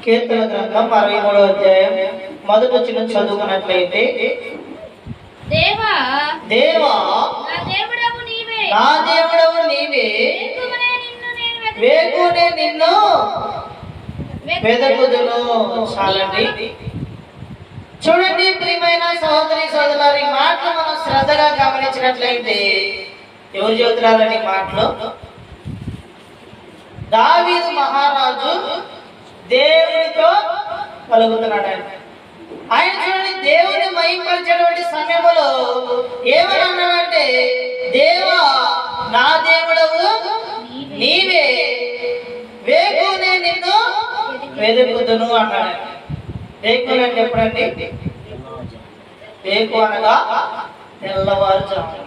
కీర్తన గ్రంథం 63వ అధ్యాయం మొదటి వచ్చిన చదువుకున్నట్లయితే, దేవా దేవా నా దేవుడవు నీవే, నా దేవుడవు నీవే, వేకునే నిన్ను వెదకుదును. చాలండి. చూడండి ప్రియమైన సహోదరి సోదరులారా, ఈ మాటలు మనం శ్రద్ధగా గమనించినట్లయితే ఎవరు చెబుతున్నారని మాటలు? దావీదు మహారాజు దేవునితో పలుకుతున్నాడు. ఆయన చూడండి, దేవుని మహిమపరిచేటువంటి సమయంలో ఏమని అన్నాడంటే, దేవా నా దేవుడవు నీవే, వేకునే నిన్ను వెతుకుదును అన్నాడు. వేకులు అంటే ఎప్పుడండి? వేకు అనగా తెల్లవారుజాము.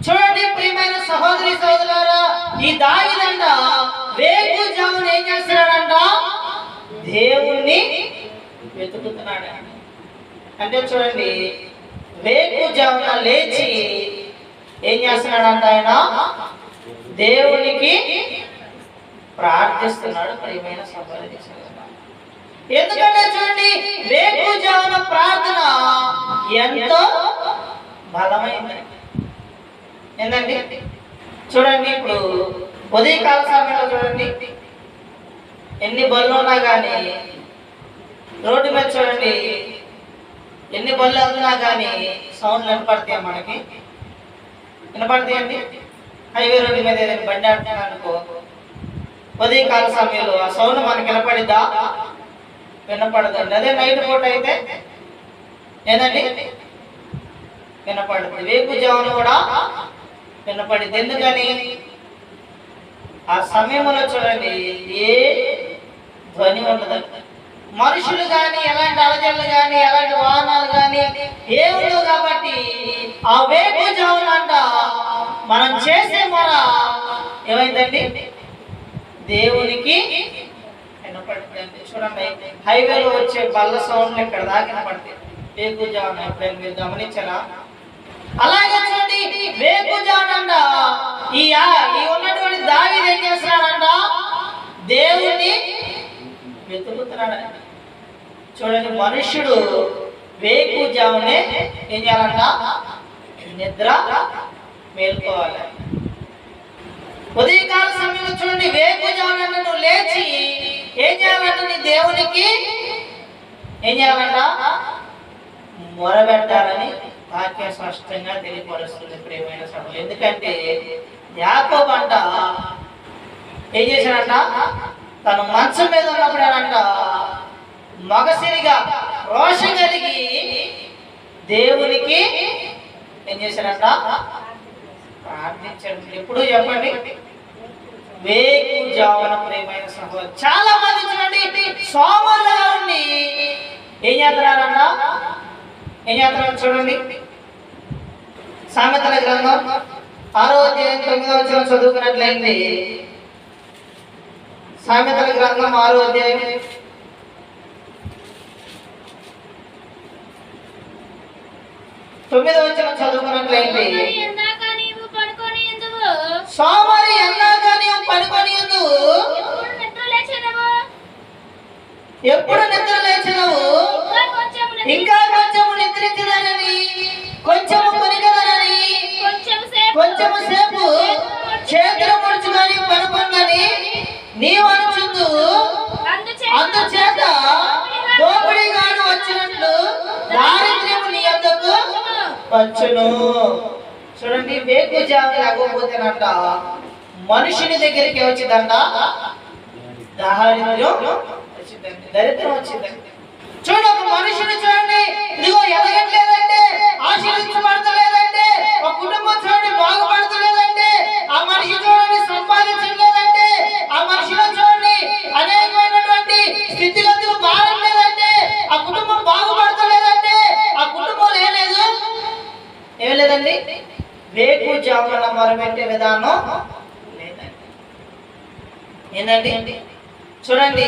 చూడండి ప్రియమైన సహోదరి సోదరులారా, ఈ దావీదంట వేకుజామున ఏం చేస్తున్నాడంట? దేవుణ్ణి వెతుకుతున్నాడు. అంటే చూడండి, వేకుజామున లేచి ఏం చేస్తున్నాడంట? ఆయన దేవునికి ప్రార్థిస్తున్నాడు. ప్రియమైన సహోదరి సోదరులారా, ఎందుకంటే చూడండి, వేకుజామున ప్రార్థన ఎంతో బలమైంది. ఏంటండి? చూడండి, ఇప్పుడు ఉదయకాల సమయంలో చూడండి, ఎన్ని బళ్ళు ఉన్నా కానీ రోడ్డు మీద చూడండి, ఎన్ని బళ్ళు వెళ్తున్నా కానీ సౌండ్లు వినపడతాయి. మనకి వినపడతాయండి. హైవే రోడ్డు మీద ఏదైనా బండి ఆడుతున్నా అనుకో, ఉదయకాల సమయంలో ఆ సౌండ్ మనకి వినపడిద్దా? వినపడదండి. అదే నైట్ పూట అయితే ఏదండి వినపడుతుంది. వేకుజామున కూడా వినపడింది. ఎందుకని? ఆ సమయంలో చూడండి ఏ ధ్వని ఉండదు. మనుషులు కానీ, ఎలాంటి అలజడులు కానీ, ఎలాంటి వాహనాలు కానీ ఏముండవు. కాబట్టి ఆ వేకుజామున అంట మనం చేసే మొర ఏమైందండి? దేవునికి వినపడుతుంది. చూడండి, హైవేలో వచ్చే బల్ల సౌండ్లు ఇక్కడ దాకా వినపడతాయి వేకుజామున. ఎప్పుడైనా మీరు గమనించారా? అలాగే చూడండి, వేకుజామున ఈ ఉన్నటువంటి దావీదు ఏం చేస్తున్నాడంట? దేవుణ్ణి వెతుకుతున్నాడు. చూడండి, మనుష్యుడు వేకుజామునే ఏం చేయాలంట? నిద్ర మేల్కోవాలి. ఉదయకాల సమయంలో చూడండి, వేకుజామున నువ్వు లేచి ఏం చేయాలంట? నీ దేవునికి ఏం చేయాలంట? మొరబెట్టాలని వాక్యం స్పష్టంగా తెలియపరుస్తుంది. ప్రియమైన సభలు, ఎందుకంటే యాకోబు అంట ఏం చేశాడంట? తను మంచం మీద ఉన్నప్పుడేనంట మగసిరిగా రోషం కలిగి దేవునికి ఏం చేశాడంట? ప్రార్థించాడు. ఎప్పుడు చెప్పండి? వేకుజామున. ప్రియమైన సభలు, చాలా మంది చూడండి సోమవారం ఏం చేస్తున్నారంట? ఏం చేస్తున్నారు చూడండి. సామెతల గ్రంథం 6వ అధ్యాయం 9వ వచనం చదువుకున్నట్లయింది. సామెతల గ్రంథం 6వ అధ్యాయం 9వ వచనం చదువుకున్నట్లయింది. సోమరి ఎందాక నీవు పడుకొని ఎప్పుడు నిద్ర లేచినవు? ఇంకా కొంచెము నిద్రించదనని, కొంచెము కొనికదనని, కొంచెము సేపు చేతులు ముడుచుకొని పడుకుందని నీవు అనుచుందు. అందుచేత దోపిడిగాను వచ్చినట్లు దారిద్ర్యము నీ యొద్దకు వచ్చును. చూడండి, వేకుజామున లేకపోతేనంట మనుషుని దగ్గరికి వచ్చిందంట దారిద్ర్యం వచ్చిందండి, దరిద్రం వచ్చిందండి. చూడండి, ఒక మనుషుని చూడండి, ఇదిగో ఎదగట్లేదంటే, ఆశీర్వించబడతలేదంటే, ఒక కుటుంబం చూడండి బాగుపడతలేదంటే, ఆ మనిషి చూడండి సంపాదించలేదంటే, ఆ మనిషిలో చూడండి అనేకమైనటువంటి స్థితిగతులు మారట్లేదంటే, ఆ కుటుంబం బాగుపడతలేదంటే, ఆ కుటుంబంలో ఏం లేదండి? వేకుజామున మొరపెట్టే విధానం లేదండి. ఏంటండి? చూడండి,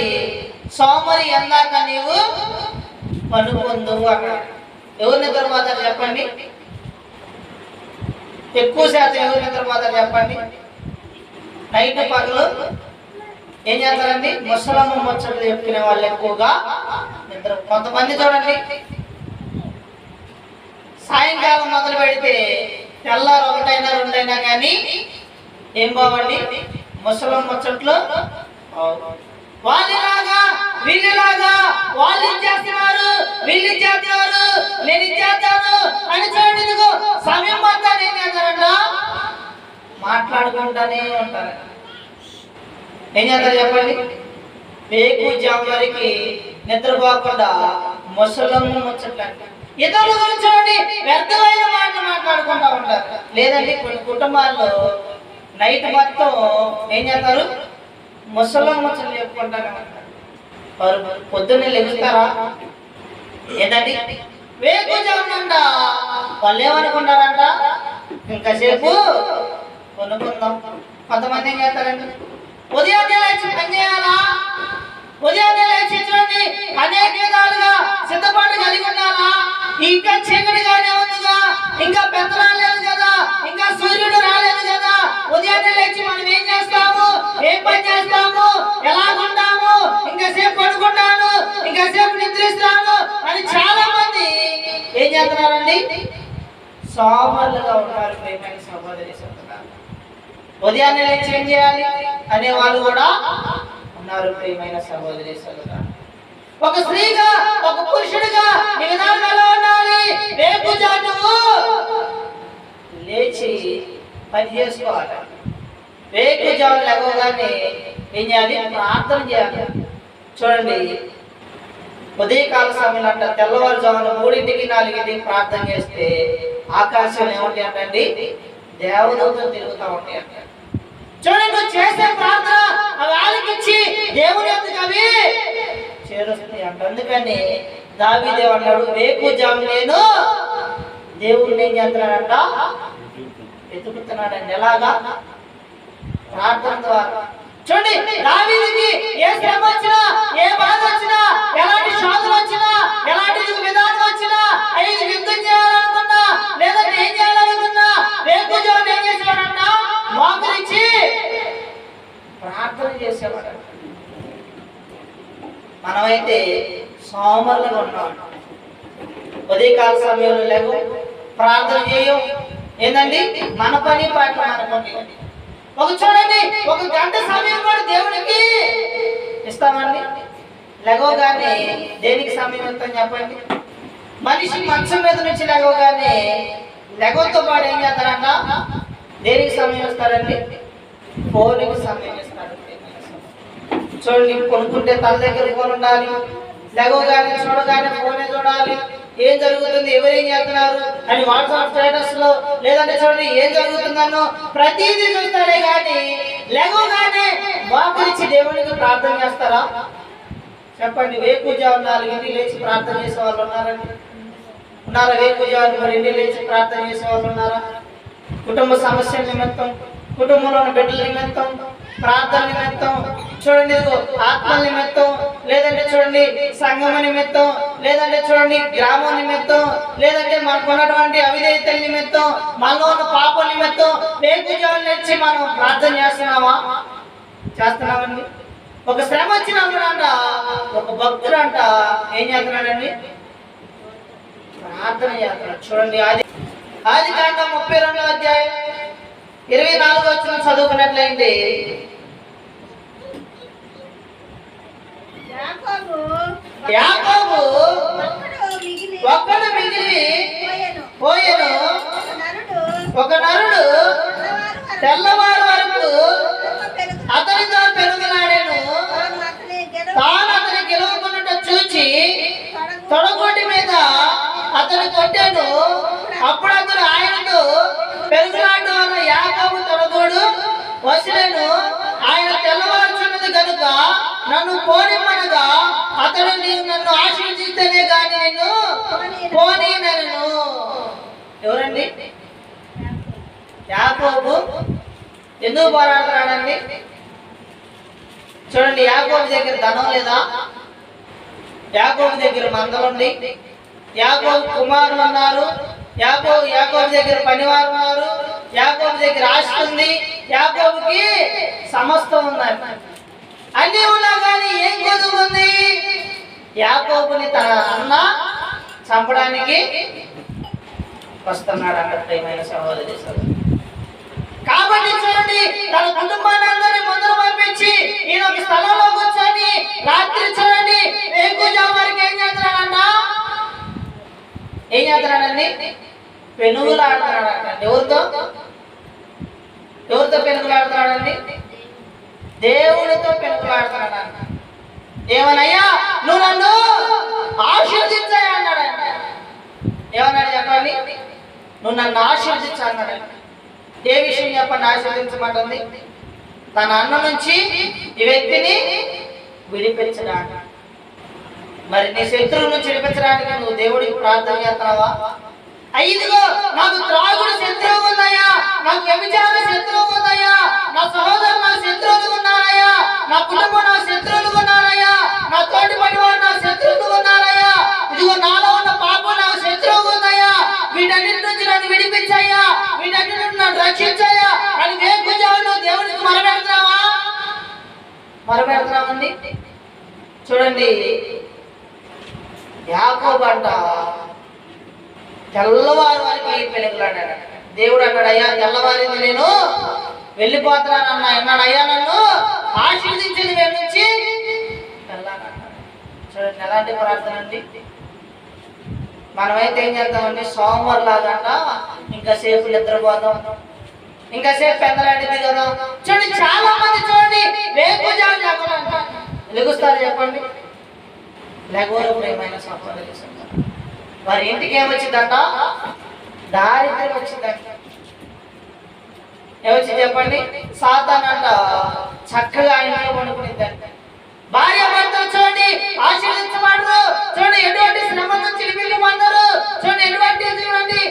సోమరి ఎందాక నీవు పనుకొందు అన్నాడు. ఎవరి నిద్రపోతారు చెప్పండి? ఎక్కువ శాతం ఎవరి నిద్రపోతారు చెప్పండి? నైట్ పగలు ఏం చేస్తారండి? ముసలమ్మ ముచ్చట్లు చెప్పుకునే వాళ్ళు ఎక్కువగా నిద్ర. కొంతమంది చూడండి సాయంకాలం మొదలు పెడితే తెల్లారు 1 2 కానీ ఏం బావండి ముసలమ్మ ముచ్చట్లు. వాళ్ళలాగా వీళ్ళలాగా వాళ్ళు ఇచ్చేస్తున్నారు, వీళ్ళు ఇచ్చేస్తున్నారు, నేను ఇచ్చేస్తాను అని చూడండి. ఇదిగో సమయం మొత్తం ఏం చేస్తారంట? మాట్లాడుకుంటానే ఉంటారు. ఏం చేస్తారు చెప్పండి? వేకుజాము వరకు నిద్రపోకుండా ముసలమ్మ ముచ్చట్లు అంట. ఇతరుల గురించి చూడండి వ్యర్థమైన మాటలు మాట్లాడుకుంటూ ఉంటారు. లేదండి కొన్ని కుటుంబాల్లో నైట్ మొత్తం ఏం చేస్తారు? ముసలమ్మ ముచ్చట్లు చెప్పుకుంటానే ఉంటారు. వారు పొద్దున్నే లెగుస్తారా? ఏంటండి వేకుజామునంట వాళ్ళు ఏమనుకుంటారంట? ఇంకాసేపు కొనుక్కుందాం. కొంతమంది ఏం చేస్తారండి? ఉదయాన్నే లేచి పని చేయాలా? ఉదయాన్నే లేచి చూడండి అనేక విధాలుగా సిద్ధపాటు కలిగి ఉండాలా? ఇంకా చీకటిగానే ఉందిగా, ఇంకా పెత్తనాలు లేదు కదా, ఇంకా సూర్యుడు రాలేదు కదా, ఉదయాన్నే లేచి మనం ఏం చేస్తాము, ఏం పని చేస్తాము, ఎలాగుంటాము, ఇంకాసేపు పడుకుంటాను, ఇంకాసేపు నిద్రిస్తాను అని చాలా మంది ఏం చేస్తున్నారండి? సోమరులుగా ఉంటారు. ప్రేమైన సహోదరి సహోదరులారా, ఉదయాన్నే లేచి ఏం చేయాలి అనే వాళ్ళు కూడా ఉన్నారు. ప్రియమైన సహోదరి సహోదరులారా, ఒక స్త్రీగా ఒక పురుషుడిగా ఈ విధానం ఎలా ఉండాలి? వేకుజాము లేచి పని చేసుకోవాలి. వేకుజాము లేవగానే ఏం చేయాలి? ప్రార్థన చేయాలి. చూడండి ఉదయకాల సమయంలో అంట తెల్లవారుజామున 3 4 ప్రార్థన చేస్తే ఆకాశం ఏమిటి అంటండి? దేవదూతలు తిరుగుతూ ఉంటాయి అంట. చూడండి నువ్వు చేసే ప్రార్థన అవి ఆలకించి దేవుని ఎందుకు అవి చేరుస్తాయి అంట. అందుకని దావీదు అన్నాడు వేకుజాము నేను దేవుడిని ఏం చేస్తున్నాడంట? వెతుకుతున్నాడండి. ఎలాగా? ప్రార్థన ద్వారా. చూడండి దావీదుకి ఏ శ్రమ వచ్చినా, ఏ బాధ వచ్చినా, ఎలాంటి శోధన వచ్చినా, ఎలాంటి విధానం వచ్చినా, ఐదు యుద్ధం చేయాలనుకున్నా లేదంటే ఏం చేయాలనుకున్నా వేకుజాము ఏం చేసేవాడంట? మోకరించి ప్రార్థన చేసేవాడు. మనమైతే సోమరులుగా ఉన్నాం. ఉదయకాల సమయంలో లేవు, ప్రార్థన చేయం. ఏంటండి మన పని పాట మనకుంది. ఒక చూడండి 1 గంట సమయం కూడా దేవునికి ఇస్తామండి. లేవగానే దేనికి సమయం ఇస్తాం చెప్పండి? మనిషి మంచం మీద నుంచి లేవగానే లెగవతో పాటు ఏం చేస్తారంట? దేనికి సమయం ఇస్తారండి? ఫోన్కి సమయం ఇస్తారు. చూడండి కొనుక్కుంటే తల దగ్గర ఫోన్ ఉండాలి, లేవగానే చూడగానే ఫోనే చూడాలి. ఏం జరుగుతుంది, ఎవరేం చేస్తున్నారు అని వాట్సాప్ స్టేటస్ లో, లేదంటే చూడండి ఏం జరుగుతుందన్నో ప్రతిదీ చూస్తారే కానీ లేవగానే మోకరించి దేవునికి ప్రార్థన చేస్తారా చెప్పండి? వేకుజాము 4 లేచి ప్రార్థన చేసే వాళ్ళు ఉన్నారండి? ఉన్నారా? వేకుజాము 2 లేచి ప్రార్థన చేసే వాళ్ళు ఉన్నారా? కుటుంబ సమస్యల నిమిత్తం, కుటుంబంలోని బిడ్డల నిమిత్తం, ప్రార్థన నిమిత్తం, చూడండి ఆత్మల నిమిత్తం, లేదంటే చూడండి సంఘం నిమిత్తం, లేదంటే చూడండి గ్రామం నిమిత్తం, లేదంటే మనకున్నటువంటి అవిధేయతల నిమిత్తం, మనలో ఉన్న పాపం నిమిత్తం వేకుజాము లేచి మనం ప్రార్థన చేస్తున్నామా? చేస్తున్నామండి. ఒక శ్రమ వచ్చినప్పుడు అంట ఒక భక్తుడు అంట ఏం చేస్తున్నాడండి? ప్రార్థన చేస్తున్నాడు. చూడండి ఆదికాండం 32వ అధ్యాయం 24వ వచనం చదువుకున్నట్లయింది. యాకోబు ఒక్కడు మిగిలి పోయెను. ఒక నరుడు తెల్లవారు వరకు అతనితో పెరుగులాడాను. తాను అతని గెలవకుండా చూచి తొడగొడ్డి మీద అతను కొట్టాను. అప్పుడు అతను ఆయనతో పెరుగులాడడం వల్ల యాకోబు తొడగోడు వసిలేను. ఆయన తెల్లవారుచున్నది కనుక నన్ను పోనిమ్మనగా అతడు నీవు నన్ను ఆశీర్వదిస్తేనే కానీ నిన్ను పోనీనను. ఎవరండి? యాకోబు. ఎందుకు పోరాడుతున్నాడండి? చూడండి యాకోబు దగ్గర ధనం లేదా? యాకోబు దగ్గర మందలుండి, యాకోబు కుమారులు ఉన్నారు, యాకోబు దగ్గర పనివారు ఉన్నారు, యాకోబు దగ్గర ఆస్తి ఉంది, యాకోబుకి సమస్తం ఉన్నారు. అన్నీ ఉన్నా కానీ ఏం కొదువు ఉంది? యాకోబుని తన అన్న చంపడానికి వస్తున్నాడు అన్నట్టు ప్రియమైన సహోదరి సహోదరులు. కాబట్టి చూడండి, తన కుటుంబాన్ని అందరినీ ముందర పంపించి ఈయన ఒక స్థలంలో కూర్చొని రాత్రి చూడండి వేకుజాము వరకు ఏం చేస్తున్నాడంట? ఏం చేస్తున్నాడండి? పెనుగులు ఆడుతున్నాడంట. ఎవరితో పెనుగులు ఆడుతున్నాడండి? దేవుడితో పెనుగులు ఆడుతున్నాడంట. ఏమనయ్యా నువ్వు నన్ను ఆశీర్వదించాయి అన్నాడంట. ఏమన్నాడు చెప్పండి? నువ్వు నన్ను ఆశీర్వదించా అన్నాడంట. ఏ విషయం చెప్పండి ఆశీర్వదించమంటుంది? తన అన్న నుంచి ఈ వ్యక్తిని విడిపించడానికి. మరి నీ శత్రువుల నుంచి విడిపించడానికి నువ్వు దేవుడికి ప్రార్థన చేస్తున్నావా? ఇదిగో నాకు త్రాగుడు శత్రువు ఉన్నాయా, నాకు వ్యభిచార శత్రువు ఉన్నాయా, నా సహోదరు నా శత్రువులు ఉన్నారయ్యా, నా కుటుంబం నా శత్రువులు ఉన్నారయ్యా, నా తోటి పనివాడు నా శత్రువులు ఉన్నారయ్యా, ఇదిగో నాలో ఉన్న పాపం నా శత్రువు ఉన్నాయా, వీటన్నిటి నుంచి నన్ను విడిపించాయా, వీటన్నిటి నుంచి నన్ను రక్షించాయా అని వేకుజామున దేవుడికి మొరపెడుతున్నామండి. చూడండి, యాకోబు అంట తెల్లవారు వారికి పెనుగులాడాడు. దేవుడు అన్నాడు, అయ్యా తెల్లవారింది నేను వెళ్ళిపోతున్నాను అన్నాడు. అయ్యా నన్ను ఆశీర్వదించింది నేను నుంచి వెళ్ళాలన్నాడు. చూడండి ఎలాంటి ప్రార్థన అండి. మనమైతే ఏం చేద్దామండి? సోమవారం లాగంట ఇంకా సేపు నిద్రపోతాం, ఇంకా సేపు పెద్దలాంటిది కదా. చూడండి చాలా మంది చూడండి వేకుజాము లేకుండా లెగుస్తారు చెప్పండి. లేకపోతే ప్రేమైన సహోదరి వారి ఇంటికి ఏమొచ్చిందంట? దారిద్ర్యం వచ్చిందంట. ఏమొచ్చింది చెప్పండి? సాతాను అంట చక్కగా ఇంట్లో పండుకునిద్దంట. భార్య భర్తలు చూడండి ఆశీర్వదించబడరు. చూడండి ఎటువంటి శ్రమ నుంచి విడిపించబడరు. చూడండి ఎటువంటి చూడండి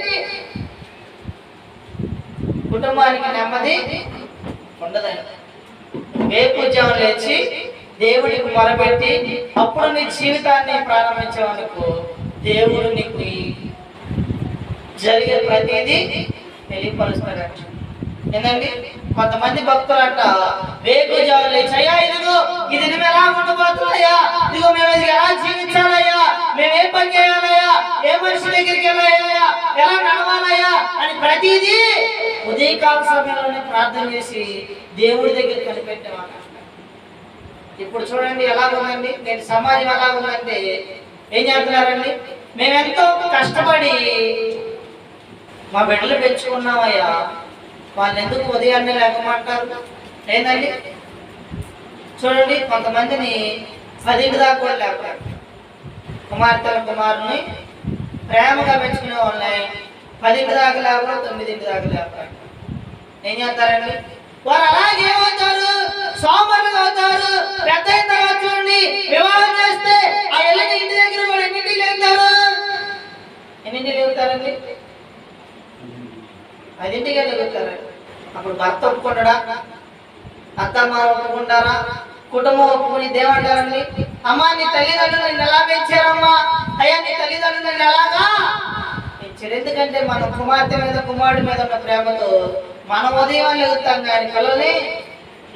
కుటుంబానికి నెమ్మది ఉండదండి. వేకుజాము లేచి దేవుడికి మొరపెట్టి అప్పుడు నీ జీవితాన్ని ప్రారంభించేందుకు దేవుడు నీకు జరిగే ప్రతిదీ తెలియపరుస్తాడంట. ఏంటండి కొంతమంది భక్తులు అంట వేకుజాము లేచి అయ్యా ఇదిగో ఇది నువ్వు ఎలా ఉండబోతున్నాయా, ఇదిగో మేము ఇది ఎలా జీవించాలయ్యా, మేము ఏ పని చేయాలయ్యా, ఏ మనిషి దగ్గరికి వెళ్ళాలయ్యా, ఎలా నడవాలయ్యా అని ప్రతిదీ ఉదయకాల సమయంలోనే ప్రార్థన చేసి దేవుడి దగ్గర కనిపెట్టేవాళ్ళ. ఇప్పుడు చూడండి ఎలా ఉందండి, నేను సమాజం ఎలా ఉందంటే ఏం చేస్తున్నారండి? మేమెంతో కష్టపడి మా బిడ్డలు పెంచుకున్నామయ్యా, వాళ్ళు ఎందుకు ఉదయాన్నే లేకమంటారు? ఏందండి చూడండి కొంతమందిని 10 దాకా కూడా లేకపోతే కుమార్తెల కుమారుని ప్రేమగా పెంచుకునే వాళ్ళని 10 దాకా లేకపోతే 9 దాకా లేకపోతే ఏం చేస్తారండి? వారు అలాగే ఏమవుతారు? సోమరులుగా అవుతారు. పెద్ద అయిన తర్వాత చూడండి వివాహం చేస్తే ఆ ఎల్లని ఇంటి దగ్గర కూడా ఎన్నింటికి లేగుతారండి? 10ంటికే లేగుతారండి. అప్పుడు భర్త ఒప్పుకుంటాడా? అత్తమ్మ ఒప్పుకుంటారా? కుటుంబం ఒప్పుకుని దేవంటారండి? అమ్మా నీ తల్లిదండ్రులు నిన్ను ఎలా పెంచారమ్మా, అయ్యా నీ తల్లిదండ్రులు నిన్ను ఎలాగా పెంచారు. ఎందుకంటే మన కుమార్తె మీద కుమారుడి మీద ఉన్న ప్రేమతో మనం ఉదయం లేగుతాం కానీ పిల్లల్ని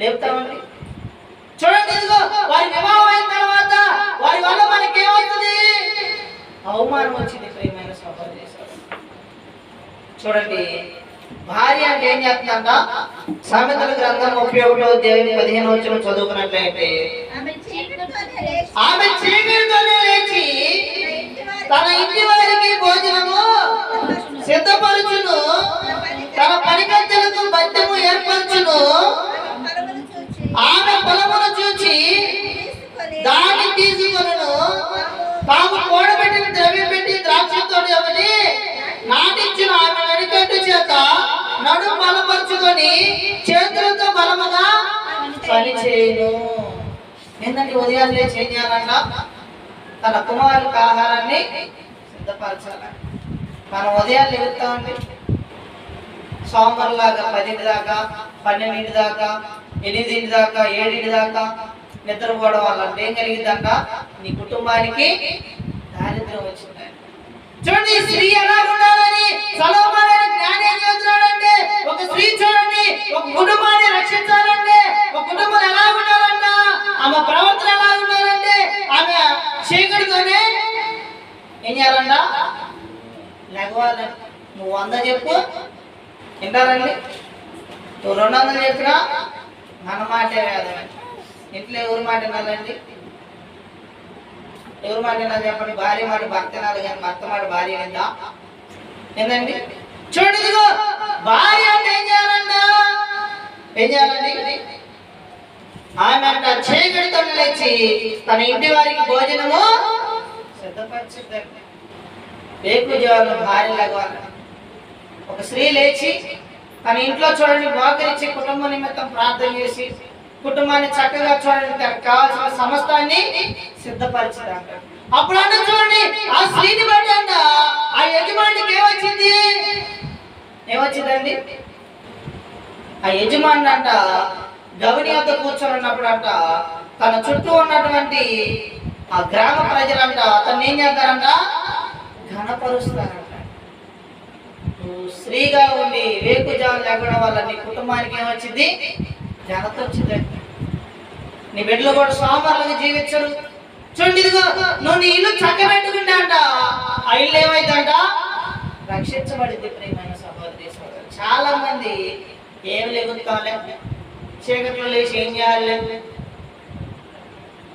లేపుతామండి. చూడండి ఇదిగో వారి వివాహం అయిన తర్వాత వారి వల్ల మనకి ఏమవుతుంది? అవమానం వచ్చింది ప్రియమైన సహోదరులు. చూడండి భార్య అంటే ఏం చేస్తుందంట? సామెతల గ్రంథం 31వ అధ్యాయం 15వ వచనం చదువుకున్నట్లయితే ఆమె చీకటితోనే లేచి తన ఇంటి వారికి భోజనము సిద్ధపరచును, తన పనికత్తెలకు భత్యము ఏర్పరచును, ఆమె పొలమును చూచి దాన్ని తీసుకొనును, తాము కూడబెట్టిన ద్రవ్యం పెట్టి ద్రాక్షతో ఒకటి నాటించిన ఆమె నడికట్టు చేత నడు బలపరుచుకొని చేతులతో బలముగా పని చేయను. ఏంటంటే ఉదయాన్నే లేచి ఏం చేయాలంట? తన కుమారులకు ఆహారాన్ని సిద్ధపరచాలి. మనం ఉదయాన్నే లేగుతామండి సోమవారంలాగా 10 దాకా 12 దాకా 8 దాకా 7 దాకా నిద్రపోవడం వల్ల అంటే ఏం కలిగిందంట? నీ కుటుంబానికి దారిద్ర్యం వచ్చింది. చూడండి స్త్రీ ఎలా ఉండాలని సొలొమోను జ్ఞాని ఏం చెప్తున్నాడంటే, ఒక స్త్రీ చూడండి ఒక కుటుంబాన్ని రక్షించాలంటే ఒక కుటుంబం ఎలా ఉండాలంట? ఏం చేయాలంట? లెగవాలండి. నువ్వు 100 చెప్పు, వింటారండి. నువ్వు 200 చెప్పినా మన మాటే వేదమే. ఇంట్లో ఎవరి మాట వినాలండి? ఎవరి మాట వినాలి చెప్పండి? భార్య మాట భర్త వినాలి, కానీ భర్త మాట భార్య విందా? ఏందండి? చూడండి, ఇదిగో భార్య అంటే ఏం చేయాలంట? ఏం చేయాలండి? ఆమె అంట చీకటితో లేచి తన ఇంటి వారికి భోజనము సిద్ధపరిచిందండి. వేకువజామున భార్య లెగవాలి. ఒక స్త్రీ లేచి తన ఇంట్లో చూడండి మోకరించి కుటుంబ నిమిత్తం ప్రార్థన చేసి కుటుంబాన్ని చక్కగా చూడండి తనకు కావాల్సిన సమస్తాన్ని సిద్ధపరిచిందంట. అప్పుడు అంటే చూడండి ఆ స్త్రీని బట్టి అంట ఆ యజమానికి ఏమొచ్చిందండి? ఆ యజమాని అంట గవిని వద్ద కూర్చొని ఉన్నప్పుడు అంట తన చుట్టూ ఉన్నటువంటి ఆ గ్రామ ప్రజలంట అతన్ని ఏం చేస్తారంట? ఘనపరుస్తారంట. నువ్వు స్త్రీగా ఉండి వేకుజామున లేకుండా వల్ల నీ కుటుంబానికి ఏమొచ్చింది? ఘనత వచ్చిందండి. నీ బిడ్డలు కూడా సోమవారాలుగా జీవించరు. చూడండి, ఇదిగో నువ్వు నీ ఇల్లు చక్కబెట్టుకుంటా అంట ఆ ఇల్లు ఏమైందంట? రక్షించబడింది. ప్రియమైన సహోదరి సహోదరులు, చాలా మంది ఏం లెగుతాలే, చీకట్లో లేచి ఏం చేయాలి?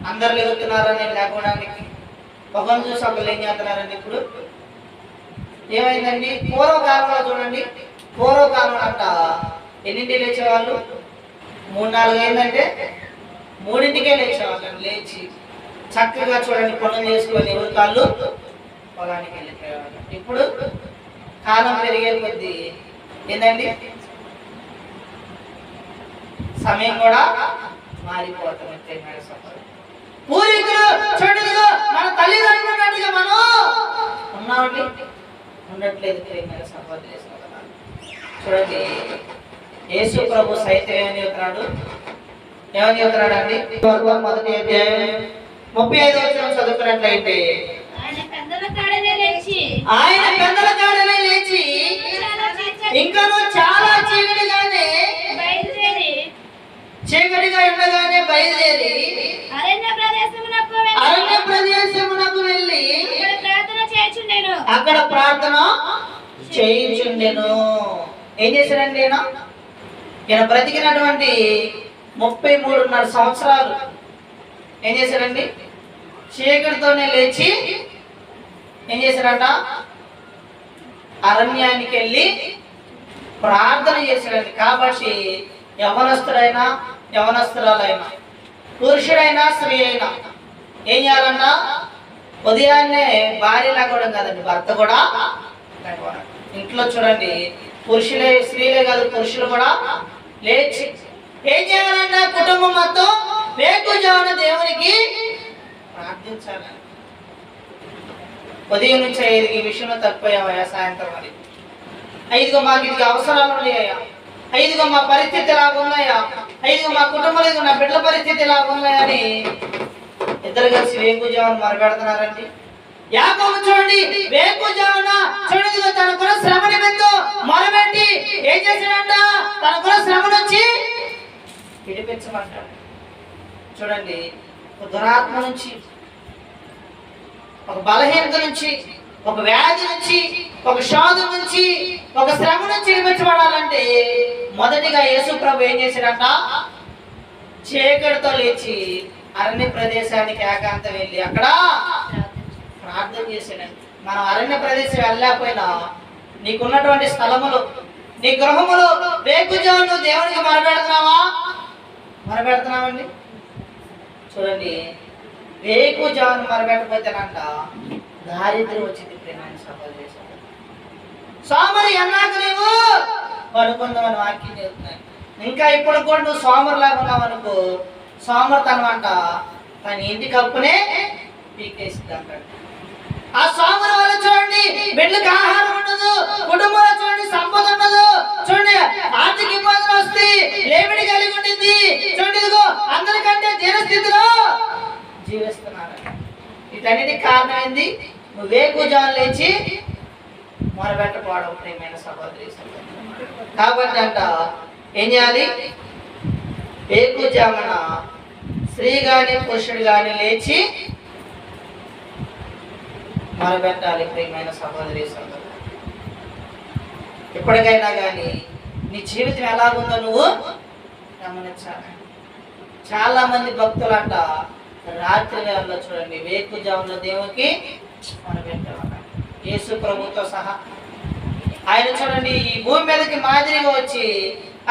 అందరు లెగుతున్నారని లేకపోవడానికి ఒకరిని చూసి ఒకళ్ళు ఏం చేస్తున్నారండి? ఇప్పుడు ఏమైందండి? పూర్వకాలంలో చూడండి, పూర్వకాలం అంట ఎన్నింటికి లేచేవాళ్ళు? 3-4 అయిందంటే 3ంటికే లేచేవాళ్ళు. లేచి చక్కగా చూడండి పనులు చేసుకొని ఎవరి కాళ్ళు పొలానికి వెళ్ళిపోయేవాళ్ళు. ఇప్పుడు కాలం పెరిగే కొద్దీ ఏందండి? సమయం కూడా మారిపోతుంది. పూర్వీకులు చూడండి, మన తల్లిదండ్రులుగా మనం ఉన్నామండి, ఉండట్లేదు. ప్రియమైన సహోదరి సహోదరులు, చూడండి యేసు ప్రభు సైతం ఏమని చెప్తున్నాడు అండి? మొదటి అధ్యాయం 35వ వచనం చదువుకున్నట్లయితే ఆయన పెద్దల కాడనే లేచి ఇంకనూ చాలా చీకటిగా ఉండగానే బయలుదేరి అరణ్య ప్రదేశమునకు వెళ్ళి అక్కడ ప్రార్థన చేయుచుండెను. ఏం చేశాడండి? ఈయన బ్రతికినటువంటి 33.5 సంవత్సరాలు ఏం చేశాడండి? చీకటితోనే లేచి ఏం చేశాడంట? అరణ్యానికి వెళ్ళి ప్రార్థన చేశాడండి. కాబట్టి యవనస్తురాలైనా పురుషుడైనా స్త్రీ అయినా ఏం చేయాలంట? ఉదయాన్నే భార్య లేకపోవడం కాదండి, భర్త కూడా ఇంట్లో చూడండి పురుషులే స్త్రీలే కాదు పురుషులు కూడా లేచి ఏం చేయాలంట? కుటుంబం మొత్తం వేకువజామున దేవునికి ప్రార్థించాలి. ఉదయం నుంచి 5కి విషయంలో తప్పిపోయావయ్యా, సాయంత్రం అది 5 మాకు ఇది అవసరాలు ఉన్నాయా, 5 మా పరిస్థితి ఎలాగున్నాయా, 5 మా కుటుంబంలో నా బిడ్డల పరిస్థితి ఎలాగున్నాయా అని ఇద్దరు కలిసి వేకువజామున మొరపెడుతున్నారండి. యాకోబు చూడండి వేకువజామున చూడండి తన కూడా శ్రమ నిమిత్తం మొరపెట్టి ఏం చేశాడంట? తన కూడా శ్రమ నుంచి విడిపించమంటాడు. చూడండి ఒక దురాత్మ నుంచి, ఒక బలహీనత నుంచి, ఒక వ్యాధి నుంచి, ఒక శోధన నుంచి, ఒక శ్రమ నుంచి విడిపించబడాలంటే మొదటిగా యేసు ప్రభు ఏం చేశాడంట? చీకటితో లేచి అరణ్య ప్రదేశానికి ఏకాంతం వెళ్ళి అక్కడ ప్రార్థన చేశాడండి. మనం అరణ్య ప్రదేశం వెళ్ళలేకపోయినా నీకున్నటువంటి స్థలములు, నీ గృహములు వేకువజామున దేవునికి మొరపెడుతున్నామండి. చూడండి వేకువజామున మొరపెట్టకపోతేనంట దారిద్ర్యం వచ్చింది. ప్రియమైన సహోదరి సోమరి అన్నాక నీవు పడుకుందామని వాక్యం చెబుతున్నాను. ఇంకా ఇప్పుడు కూడా నువ్వు సోమరిలాగా ఉన్నావు అనుకో, సోమరితనం అంట తన ఇంటి కప్పునే పీకేసింది అంటాడు. ఆ సోమరి వల్ల చూడండి బిడ్డలకు ఆహారం ఉండదు, కుటుంబంలో చూడండి సంపద ఉండదు, చూడండి ఆర్థిక ఇబ్బందులు వస్తాయి, లేమిడి కలిగి ఉండింది. చూడండి ఇదిగో అందరికంటే దీనస్థితిలో జీవిస్తున్నారు. వీటన్నిటికి కారణం ఏంది? నువ్వు వేకువజామున లేచి మొరపెట్టకపోవడం. ప్రియమైన సహోదరి కాబట్టి అంట ఏం చేయాలి? వేకువజామున స్త్రీ గాని పురుషుడు గాని లేచి మొరపెట్టాలి. ప్రియమైన సహోదరి సహోదరులు, ఎప్పటికైనా కానీ నీ జీవితం ఎలాగుందో నువ్వు గమనించాలి. చాలా మంది భక్తులంట రాత్రి వేళల్లో చూడండి వేకుజామున దేవునికి మొరపెట్టేవాళ్ళు. యేసు ప్రభుతో సహా ఆయన చూడండి ఈ భూమి మీదకి మాదిరిగా వచ్చి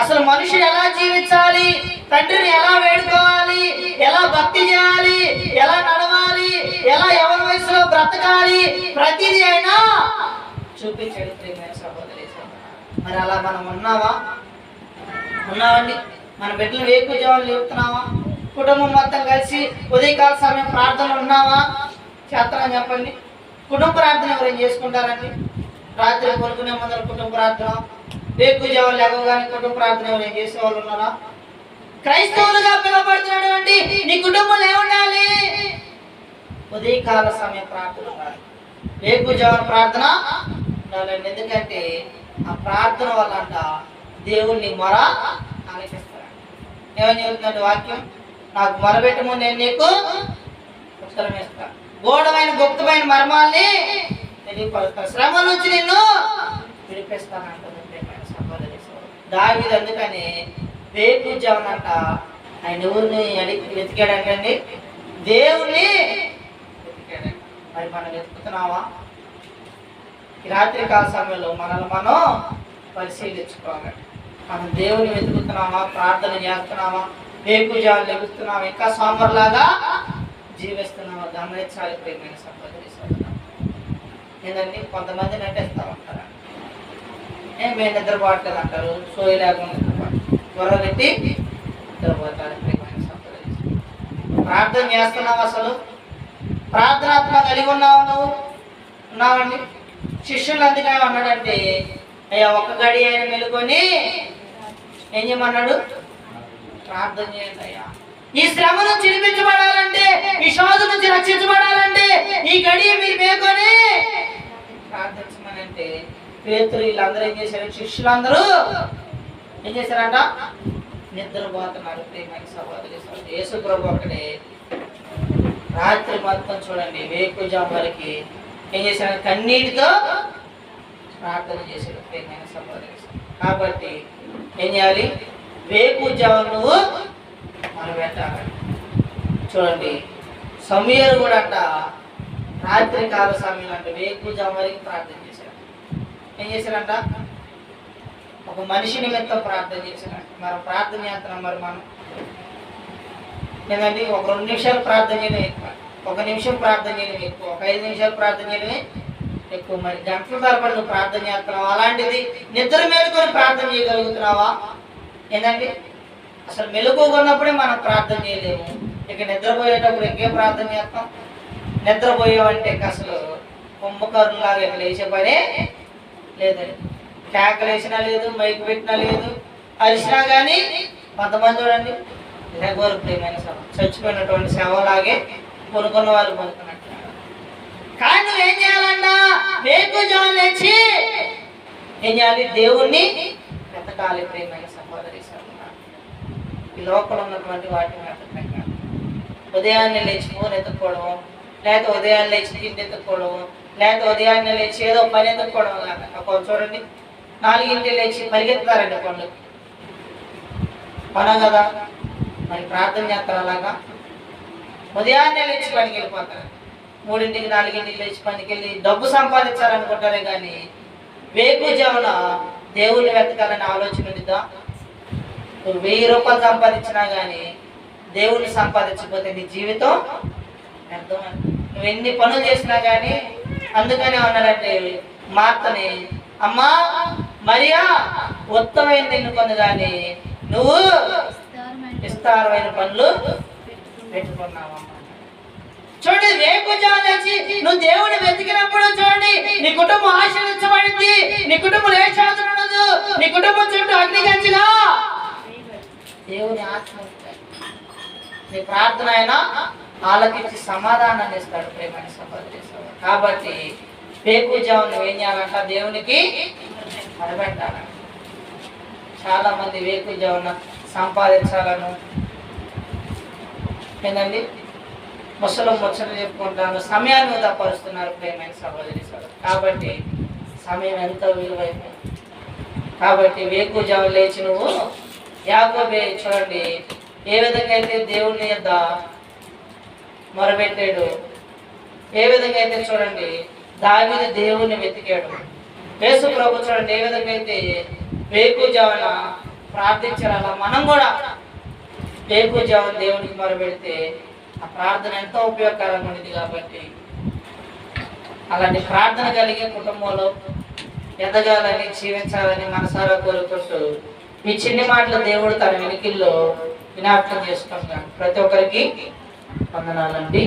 అసలు మనుషుడు ఎలా జీవించాలి, తండ్రిని ఎలా వేడుకోవాలి, ఎలా భక్తి చేయాలి, ఎలా నడవాలి, ఎలా ఎవరి వయసులో బ్రతకాలి, ప్రతిదీ అయినా చూపించాడు. ప్రియమైన సహోదరి సహోదరులు, మరి అలా మనం ఉన్నామండి? మన బిడ్డలు వేకుజాములు లేపుతున్నావా? కుటుంబం మొత్తం కలిసి ఉదయకాల సమయం ప్రార్థనలు ఉన్నావా? చేస్తానని చెప్పండి. కుటుంబ ప్రార్థన ఎవరేం చేసుకుంటారండి? రాత్రి పడుకునే ముందర కుటుంబ ప్రార్థన, వేకుజాములు లేవగానే కుటుంబ ప్రార్థన ఎవరేం చేసే వాళ్ళు ఉన్నారా? క్రైస్తవులుగా పిలువబడుతున్నాడు అండి. నీ కుటుంబంలో ఏముండాలి? ఉదయకాల సమయం ప్రార్థన ఉండాలి, వేకుజామున ప్రార్థన ఉండాలండి. ఎందుకంటే ఆ ప్రార్థన వల్ల అంట దేవుణ్ణి మొర ఆలకిస్తాడు. ఏమని చెబుతున్నాడు వాక్యం? నాకు మొరబెట్టము, నేను నీకు ఉత్తరం ఇస్తాను, గూఢమైన గుప్తమైన మర్మాల్ని తెలియపరుస్తాను, శ్రమ నుంచి నిన్ను విడిపిస్తాను అంటుంది. దావీదు అందుకని వేకుజామునంట ఆయన ఎవరిని వెతికాడంటండి? దేవుణ్ణి వెతికాడు. మరి మనం వెతుకుతున్నావా? ఈ రాత్రి కాల సమయంలో మనల్ని మనం పరిశీలించుకోవాలి. మనం దేవుని వెతుకుతున్నామా? ప్రార్థన చేస్తున్నామా? వేకుజాములు లెగుస్తున్నామా? ఇంకా సోమరులాగా జీవిస్తున్నామా? గమనించాలి. ప్రియమైన సహోదరి సహోదరులు, ఏంటండి కొంతమంది నటిస్తూ ఉంటారు, మేము నిద్రపోవట్లేదు అంటారు, సోయి లేకుండా త్వర పెట్టి నిద్రపోతారు. ప్రియమైన సహోదరి, ప్రార్థన చేస్తున్నావు? అసలు ప్రార్థనాత్మ కలిగి ఉన్నావు? నువ్వు ఉన్నావండి? శిష్యులు అందుకని అన్నాడంటే అయ్యా ఒక్క గడి ఆయన మెలుకొని ఏం చేయమన్నాడు? ప్రార్థన చేయండి అయ్యా. ఈ శ్రమ నుంచి విడిపించబడాలంటే, ఈ శోధ నుంచి రక్షించబడాలంటే ఈ గడియ మీరు మేకొని ప్రార్థించమనంటే పేతురు వీళ్ళందరూ ఏం చేశారు? శిష్యులందరూ ఏం చేశారంట? నిద్రపోతున్నారు. ప్రియమైన సహోదరి సహోదరులు, యేసు ప్రభు ఒకడే రాత్రి మొత్తం చూడండి వేకుజాము వరకు ఏం చేశారు? కన్నీటితో ప్రార్థన చేశాడు. ప్రియమైన సహోదరి, కాబట్టి ఏం చేయాలి? వేకుజాము నువ్వు మొరపెట్టాలి. చూడండి సమూయేలు కూడా అంట రాత్రి కాల సమయం అంటే వేకుజాము వరకు ప్రార్థన చేశాడు. ఏం చేశారంట? ఒక మనిషి నిమిత్తం ప్రార్థన చేశారంట. మనం ప్రార్థన చేస్తున్నాం, మరి మనం ఏంటంటే ఒక 2 నిమిషాలు ప్రార్థన చేయడం ఎక్కువ, 1 నిమిషం ప్రార్థన చేయడం ఎక్కువ, ఒక 5 నిమిషాలు ప్రార్థన చేయడమే ఎక్కువ. మరి గంటల తరబడి నువ్వు ప్రార్థన చేస్తున్నావు, అలాంటిది నిద్ర మేలుకొని ప్రార్థన చేయగలుగుతున్నావా? ఏంటంటే అసలు మెలుగున్నప్పుడే మనం ప్రార్థన చేయలేము, ఇక నిద్రపోయేటప్పుడు ఇంకేం ప్రార్థన చేస్తాం? నిద్రపోయామంటే అసలు కుంభకరులాగా ఇక లేచే పనే లేదండి. కేకలు వేసినా లేదు, మైక్ పెట్టినా లేదు, అరిసినా కానీ కొంతమంది చూడండి రెగోరు. ప్రియమైన చచ్చిపోయినటువంటి శవంలాగే కొనుక్కున్న వాళ్ళు కొనుక్కున్నట్టు. కానీ నువ్వేం చేయాలన్నా వేకుజాము లేచి ఏం చేయాలి? దేవుణ్ణి వెతకాలి. ప్రియమైన సహోదరి సహోదరులు, ఈ లోపల ఉన్నటువంటి వాటిని వెతకండి. ఉదయాన్నే లేచి ఫోన్ ఎత్తుకోవడం, లేకపోతే ఉదయాన్నే లేచి తిండి ఎత్తుకోవడం, లేకపోతే ఉదయాన్నే లేచి ఏదో పని ఎత్తుకోవడం కాదు. ఒక చూడండి 4 లేచి పరిగెత్తారండి పనులు పన కదా, మరి ప్రార్థన చేస్తారు అలాగా? ఉదయాన్నే లేచి పనికి వెళ్ళిపోతారు, 3 4 లేచి పనికి వెళ్ళి డబ్బు సంపాదించాలనుకుంటారే కానీ వేకుజామున దేవుణ్ణి వెతకాలని ఆలోచన ఉండిద్దా? నువ్వు 1000 రూపాయలు సంపాదించినా కానీ దేవుణ్ణి సంపాదించకపోతే నీ జీవితం అర్థం. నువ్వు ఎన్ని పనులు చేసినా కానీ, అందుకనే ఉన్నారంటే మార్తని, అమ్మా మరియా ఉత్తమైన ఎన్నుకుంది కానీ నువ్వు విస్తారమైన పనులు పెట్టుకున్నావమ్మా. చూడండి వేకుజాము లేచి నువ్వు దేవుని వెతికినప్పుడు చూడండి నీ కుటుంబం ఆశీర్వదించబడింది, నీ కుటుంబం ఏ శాతం ఉండదు, నీ కుటుంబం చుట్టూ అగ్నిగంజిగా దేవుని ఆత్మ నీ ప్రార్థన అయినా ఆలకించి సమాధానాన్ని ఇస్తాడు. ప్రేమని సహోదరి సహోదరులు, కాబట్టి వేకుజాము నువ్వు ఏం చేయాలంట? దేవునికి మొరపెట్టాలి. చాలా మంది వేకుజామున సంపాదించాలను ఏంటండి ముచ్చట చెప్పుకుంటాను, సమయాన్ని వృధా పరుస్తున్నారు ప్రేమైన సహోదరి సోదరు. కాబట్టి సమయం ఎంతో విలువైంది. కాబట్టి వేకువజాము లేచి నువ్వు యాకోబే చూడండి ఏ విధంగా అయితే దేవుని యొద్ద మొరబెట్టాడు, ఏ విధంగా అయితే చూడండి దావీదు దేవుణ్ణి వెతికాడు. యేసు ప్రభు చూడండి ఏ విధంగా అయితే వేకువజామున ప్రార్థించారు, అలా మనం కూడా వేకువజామున దేవునికి మొరబెడితే ఆ ప్రార్థన ఎంతో ఉపయోగకరంగా ఉండేది. కాబట్టి అలాంటి ప్రార్థన కలిగే కుటుంబంలో ఎదగాలని జీవించాలని మనసారా కోరుకుంటూ ఈ చిన్ని మాటలు దేవుడు తన వెనుకల్లో జ్ఞాపకం చేసుకుంటున్నాడు. ప్రతి ఒక్కరికి వందనాలండి.